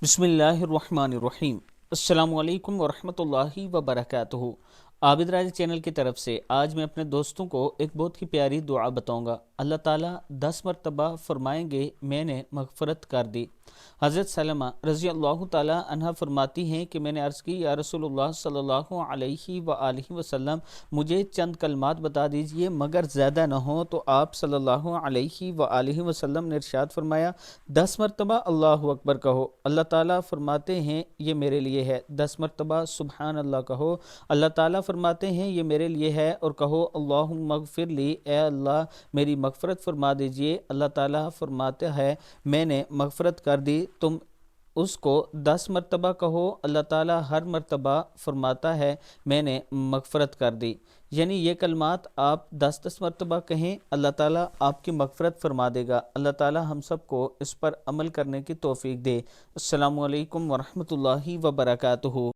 بسم اللہ الرحمن الرحیم۔ السلام علیکم ورحمۃ اللہ وبرکاتہ۔ عابد راج چینل کی طرف سے آج میں اپنے دوستوں کو ایک بہت ہی پیاری دعا بتاؤں گا۔ اللہ تعالیٰ 10 مرتبہ فرمائیں گے میں نے مغفرت کر دی۔ حضرت سلمہ رضی اللہ تعالیٰ عنہ فرماتی ہیں کہ میں نے عرض کی یا رسول اللہ صلی اللہ علیہ وآلہ وسلم مجھے چند کلمات بتا دیجئے مگر زیادہ نہ ہوں، تو آپ صلی اللہ علیہ وآلہ وسلم نے ارشاد فرمایا 10 مرتبہ اللہ اکبر کہو۔ اللہ تعالیٰ فرماتے ہیں یہ میرے لیے ہے۔ 10 مرتبہ سبحان اللہ کہو۔ اللہ تعالیٰ فرماتے ہیں یہ میرے لیے ہے، اور کہو اللہم اغفر لی، اے اللہ میری مغفرت فرما دیجئے۔ اللہ تعالیٰ فرماتے ہیں میں نے مغفرت کر دی، تم اس کو 10 مرتبہ کہو۔ اللہ تعالیٰ ہر مرتبہ فرماتا ہے میں نے مغفرت کر دی، یعنی یہ کلمات آپ 10 مرتبہ کہیں، اللہ تعالیٰ آپ کی مغفرت فرما دے گا۔ اللہ تعالیٰ ہم سب کو اس پر عمل کرنے کی توفیق دے۔ السلام علیکم ورحمۃ اللہ وبرکاتہ۔